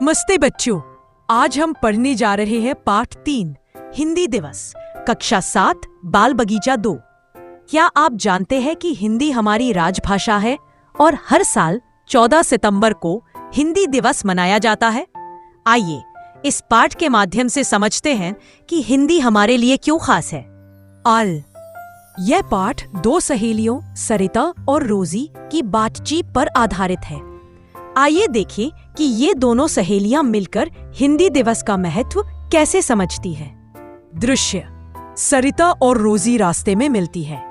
नमस्ते बच्चों, आज हम पढ़ने जा रहे हैं पाठ 3 हिंदी दिवस, कक्षा 7, बाल बगीचा 2। क्या आप जानते हैं कि हिंदी हमारी राजभाषा है और हर साल 14 सितंबर को हिंदी दिवस मनाया जाता है। आइए इस पाठ के माध्यम से समझते हैं कि हिंदी हमारे लिए क्यों खास है। यह पाठ 2 सहेलियों सरिता और रोजी की बातचीत पर आधारित है। आइए देखें कि ये दोनों सहेलियां मिलकर हिंदी दिवस का महत्व कैसे समझती हैं। दृश्य: सरिता और रोजी रास्ते में मिलती है।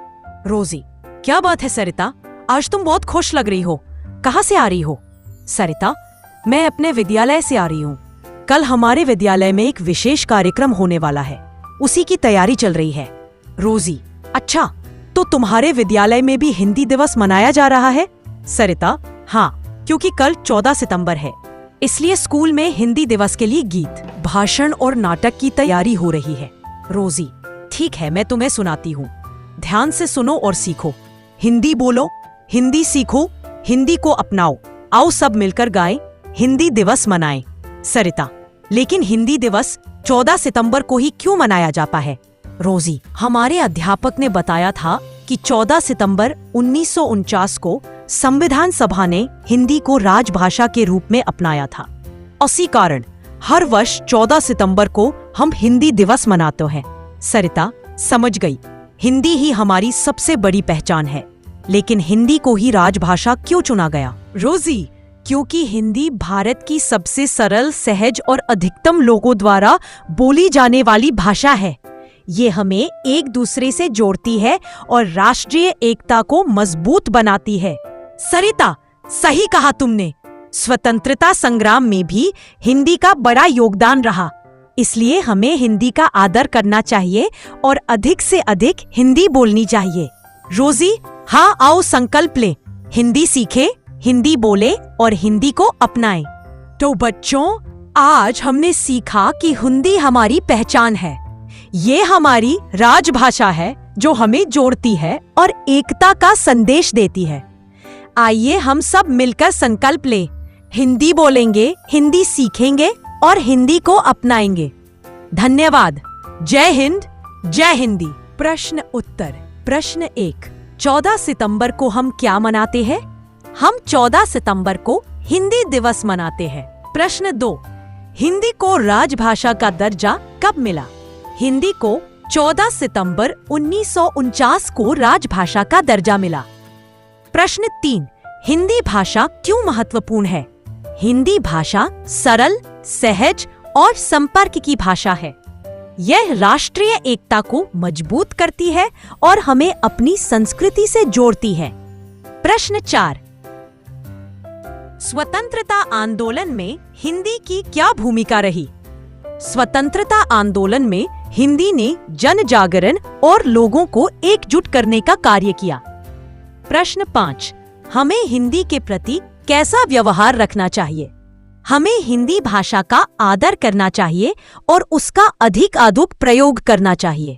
रोजी: क्या बात है सरिता, आज तुम बहुत खुश लग रही हो, कहाँ से आ रही हो? सरिता: मैं अपने विद्यालय से आ रही हूँ। कल हमारे विद्यालय में एक विशेष कार्यक्रम होने वाला है, उसी की तैयारी चल रही है। रोजी: अच्छा, तो तुम्हारे विद्यालय में भी हिंदी दिवस मनाया जा रहा है? सरिता: हाँ, क्योंकि कल 14 सितंबर है, इसलिए स्कूल में हिंदी दिवस के लिए गीत, भाषण और नाटक की तैयारी हो रही है। रोजी: ठीक है, मैं तुम्हें सुनाती हूँ, ध्यान से सुनो और सीखो। हिंदी बोलो, हिंदी सीखो, हिंदी को अपनाओ, आओ सब मिलकर गाएं, हिंदी दिवस मनाएं। सरिता: लेकिन हिंदी दिवस 14 सितंबर को ही क्यों मनाया जाता है? रोजी: हमारे अध्यापक ने बताया था कि 14 सितंबर 1949 को संविधान सभा ने हिंदी को राजभाषा के रूप में अपनाया था। उसी कारण हर वर्ष 14 सितंबर को हम हिंदी दिवस मनाते हैं। सरिता: समझ गई, हिंदी ही हमारी सबसे बड़ी पहचान है, लेकिन हिंदी को ही राजभाषा क्यों चुना गया? रोजी: क्योंकि हिंदी भारत की सबसे सरल, सहज और अधिकतम लोगों द्वारा बोली जाने वाली भाषा है। ये हमें एक दूसरे से जोड़ती है और राष्ट्रीय एकता को मजबूत बनाती है। सरिता: सही कहा तुमने, स्वतंत्रता संग्राम में भी हिंदी का बड़ा योगदान रहा, इसलिए हमें हिंदी का आदर करना चाहिए और अधिक से अधिक हिंदी बोलनी चाहिए। रोजी: हाँ, आओ संकल्प लें, हिंदी सीखे, हिंदी बोले और हिंदी को अपनाएं। तो बच्चों, आज हमने सीखा कि हिंदी हमारी पहचान है, ये हमारी राजभाषा है जो हमें जोड़ती है और एकता का संदेश देती है। आइए हम सब मिलकर संकल्प लें, हिंदी बोलेंगे, हिंदी सीखेंगे और हिंदी को अपनाएंगे। धन्यवाद। जय हिंद, जय हिंदी। प्रश्न उत्तर। प्रश्न 1, 14 सितंबर को हम क्या मनाते हैं? हम 14 सितंबर को हिंदी दिवस मनाते हैं। प्रश्न 2, हिंदी को राजभाषा का दर्जा कब मिला? हिंदी को 14 सितंबर 1949 को राजभाषा का दर्जा मिला। प्रश्न 3, हिंदी भाषा क्यों महत्वपूर्ण है? हिंदी भाषा सरल, सहज और संपर्क की भाषा है। यह राष्ट्रीय एकता को मजबूत करती है और हमें अपनी संस्कृति से जोड़ती है। प्रश्न 4, स्वतंत्रता आंदोलन में हिंदी की क्या भूमिका रही? स्वतंत्रता आंदोलन में हिंदी ने जन जागरण और लोगों को एकजुट करने का कार्य किया। प्रश्न 5, हमें हिंदी के प्रति कैसा व्यवहार रखना चाहिए? हमें हिंदी भाषा का आदर करना चाहिए और उसका अधिकाधिक प्रयोग करना चाहिए।